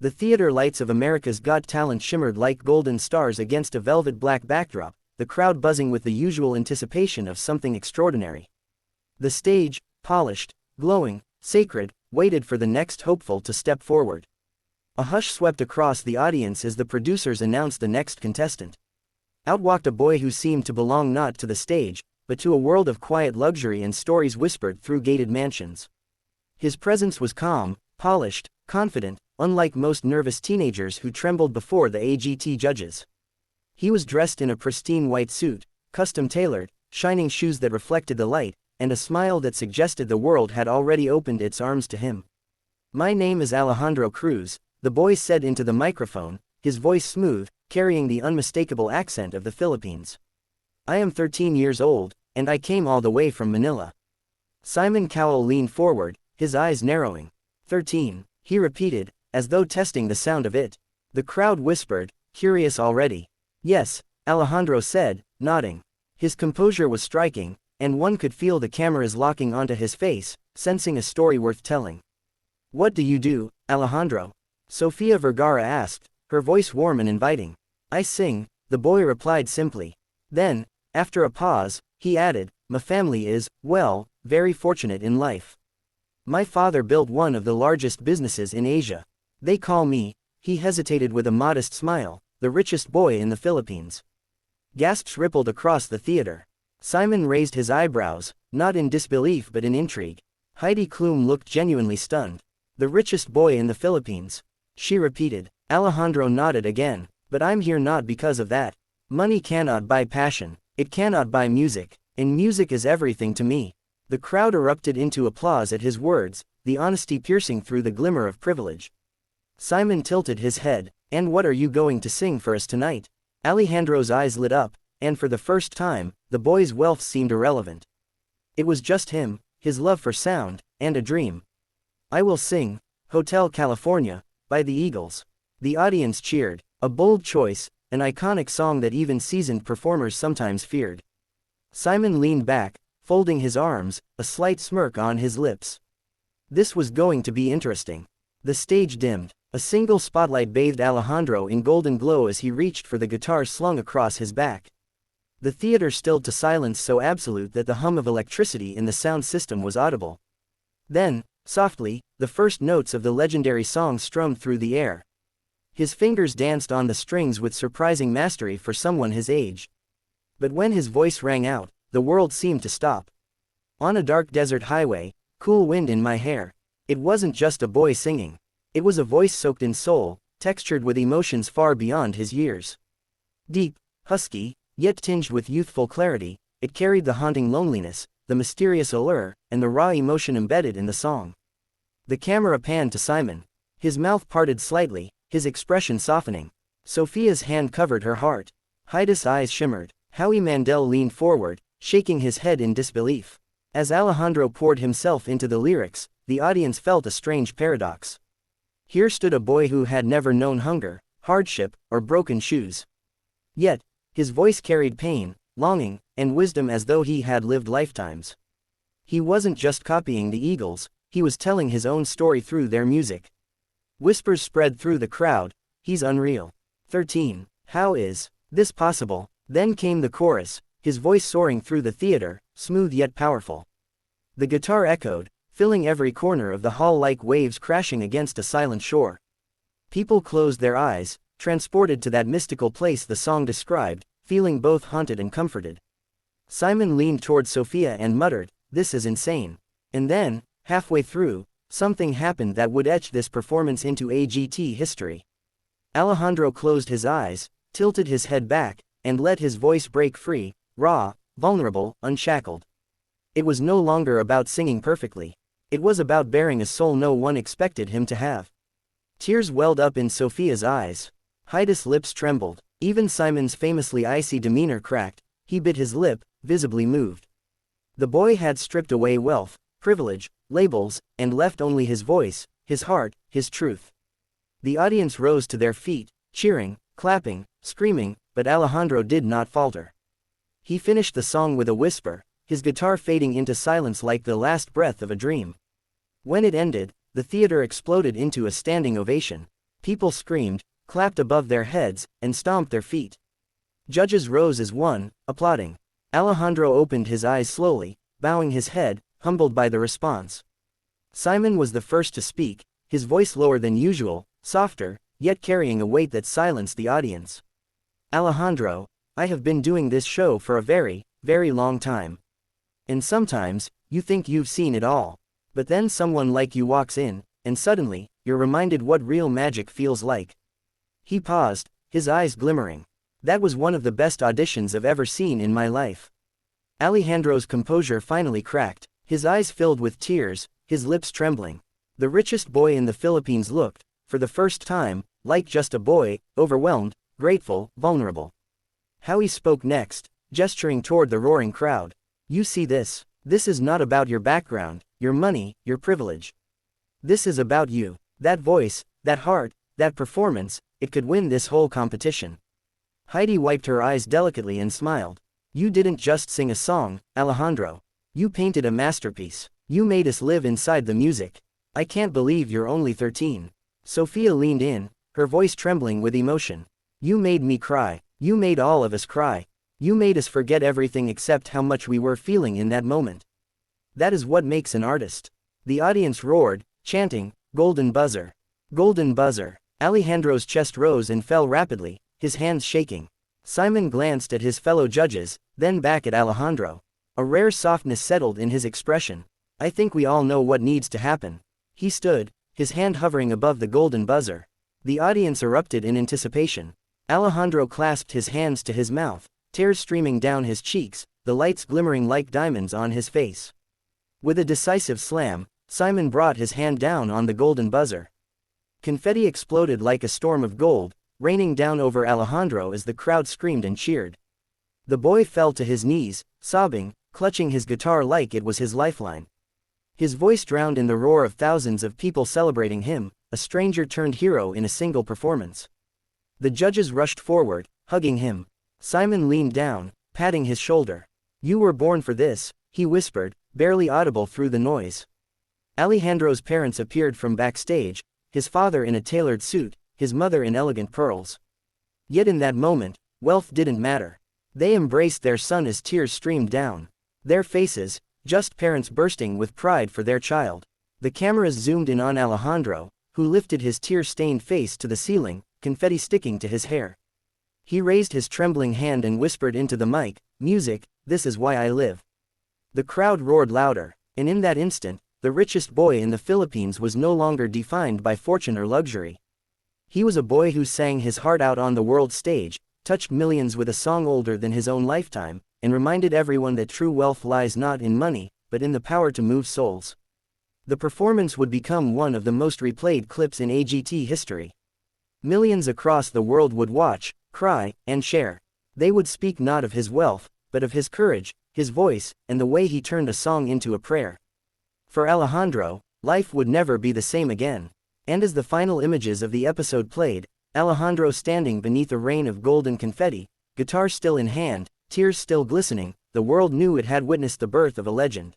The theater lights of America's Got Talent shimmered like golden stars against a velvet black backdrop, the crowd buzzing with the usual anticipation of something extraordinary. The stage, polished, glowing, sacred, waited for the next hopeful to step forward. A hush swept across the audience as the producers announced the next contestant. Out walked a boy who seemed to belong not to the stage, but to a world of quiet luxury and stories whispered through gated mansions. His presence was calm, polished, confident, unlike most nervous teenagers who trembled before the AGT judges. He was dressed in a pristine white suit, custom-tailored, shining shoes that reflected the light, and a smile that suggested the world had already opened its arms to him. "My name is Alejandro Cruz," the boy said into the microphone, his voice smooth, carrying the unmistakable accent of the Philippines. "I am 13 years old, and I came all the way from Manila." Simon Cowell leaned forward, his eyes narrowing. 13, he repeated, as though testing the sound of it. The crowd whispered, curious already. "Yes," Alejandro said, nodding. His composure was striking, and one could feel the cameras locking onto his face, sensing a story worth telling. "What do you do, Alejandro?" Sofia Vergara asked, her voice warm and inviting. "I sing," the boy replied simply. Then, after a pause, he added, "My family is, well, very fortunate in life. My father built one of the largest businesses in Asia. They call me," he hesitated with a modest smile, "the richest boy in the Philippines." Gasps rippled across the theater. Simon raised his eyebrows, not in disbelief but in intrigue. Heidi Klum looked genuinely stunned. "The richest boy in the Philippines," she repeated. Alejandro nodded again. "But I'm here not because of that. Money cannot buy passion, it cannot buy music, and music is everything to me." The crowd erupted into applause at his words, the honesty piercing through the glimmer of privilege. Simon tilted his head. "And what are you going to sing for us tonight?" Alejandro's eyes lit up, and for the first time, the boy's wealth seemed irrelevant. It was just him, his love for sound, and a dream. "I will sing Hotel California by the Eagles." The audience cheered. A bold choice, an iconic song that even seasoned performers sometimes feared. Simon leaned back, folding his arms, a slight smirk on his lips. This was going to be interesting. The stage dimmed. A single spotlight bathed Alejandro in golden glow as he reached for the guitar slung across his back. The theater stilled to silence so absolute that the hum of electricity in the sound system was audible. Then, softly, the first notes of the legendary song strummed through the air. His fingers danced on the strings with surprising mastery for someone his age. But when his voice rang out, the world seemed to stop. On a dark desert highway, cool wind in my hair. It wasn't just a boy singing. It was a voice soaked in soul, textured with emotions far beyond his years. Deep, husky, yet tinged with youthful clarity, it carried the haunting loneliness, the mysterious allure, and the raw emotion embedded in the song. The camera panned to Simon. His mouth parted slightly, his expression softening. Sophia's hand covered her heart. Heidi's eyes shimmered. Howie Mandel leaned forward, shaking his head in disbelief. As Alejandro poured himself into the lyrics, the audience felt a strange paradox. Here stood a boy who had never known hunger, hardship, or broken shoes. Yet, his voice carried pain, longing, and wisdom as though he had lived lifetimes. He wasn't just copying the Eagles, he was telling his own story through their music. Whispers spread through the crowd, "He's unreal. 13, how is this possible?" Then came the chorus, his voice soaring through the theater, smooth yet powerful. The guitar echoed, filling every corner of the hall like waves crashing against a silent shore. People closed their eyes, transported to that mystical place the song described, feeling both haunted and comforted. Simon leaned toward Sophia and muttered, "This is insane." And then, halfway through, something happened that would etch this performance into AGT history. Alejandro closed his eyes, tilted his head back, and let his voice break free, raw, vulnerable, unshackled. It was no longer about singing perfectly. It was about bearing a soul no one expected him to have. Tears welled up in Sophia's eyes. Heidi's lips trembled. Even Simon's famously icy demeanor cracked. He bit his lip, visibly moved. The boy had stripped away wealth, privilege, labels, and left only his voice, his heart, his truth. The audience rose to their feet, cheering, clapping, screaming, but Alejandro did not falter. He finished the song with a whisper, his guitar fading into silence like the last breath of a dream. When it ended, the theater exploded into a standing ovation. People screamed, clapped above their heads, and stomped their feet. Judges rose as one, applauding. Alejandro opened his eyes slowly, bowing his head, humbled by the response. Simon was the first to speak, his voice lower than usual, softer, yet carrying a weight that silenced the audience. Alejandro, I have been doing this show for a very, very long time. And sometimes, you think you've seen it all. But then someone like you walks in, and suddenly, you're reminded what real magic feels like. He paused, his eyes glimmering. That was one of the best auditions I've ever seen in my life. Alejandro's composure finally cracked, his eyes filled with tears, his lips trembling. The richest boy in the Philippines looked, for the first time, like just a boy, overwhelmed, grateful, vulnerable. How he spoke next, gesturing toward the roaring crowd. You see this? This is not about your background, your money, your privilege. This is about you. That voice, that heart, that performance, it could win this whole competition. Heidi wiped her eyes delicately and smiled. You didn't just sing a song, Alejandro. You painted a masterpiece. You made us live inside the music. I can't believe you're only 13. Sophia leaned in, her voice trembling with emotion. You made me cry. You made all of us cry. You made us forget everything except how much we were feeling in that moment. That is what makes an artist. The audience roared, chanting, "Golden buzzer! Golden buzzer!" Alejandro's chest rose and fell rapidly, his hands shaking. Simon glanced at his fellow judges, then back at Alejandro. A rare softness settled in his expression. I think we all know what needs to happen. He stood, his hand hovering above the golden buzzer. The audience erupted in anticipation. Alejandro clasped his hands to his mouth, tears streaming down his cheeks, the lights glimmering like diamonds on his face. With a decisive slam, Simon brought his hand down on the golden buzzer. Confetti exploded like a storm of gold, raining down over Alejandro as the crowd screamed and cheered. The boy fell to his knees, sobbing, clutching his guitar like it was his lifeline. His voice drowned in the roar of thousands of people celebrating him, a stranger turned hero in a single performance. The judges rushed forward, hugging him. Simon leaned down, patting his shoulder. You were born for this, he whispered, barely audible through the noise. Alejandro's parents appeared from backstage, his father in a tailored suit, his mother in elegant pearls. Yet in that moment, wealth didn't matter. They embraced their son as tears streamed down. Their faces, just parents bursting with pride for their child. The cameras zoomed in on Alejandro, who lifted his tear-stained face to the ceiling, confetti sticking to his hair. He raised his trembling hand and whispered into the mic, "Music, this is why I live." The crowd roared louder, and in that instant, the richest boy in the Philippines was no longer defined by fortune or luxury. He was a boy who sang his heart out on the world stage, touched millions with a song older than his own lifetime, and reminded everyone that true wealth lies not in money, but in the power to move souls. The performance would become one of the most replayed clips in AGT history. Millions across the world would watch, cry, and share. They would speak not of his wealth, but of his courage, his voice, and the way he turned a song into a prayer. For Alejandro, life would never be the same again. And as the final images of the episode played, Alejandro standing beneath a rain of golden confetti, guitar still in hand, tears still glistening, the world knew it had witnessed the birth of a legend.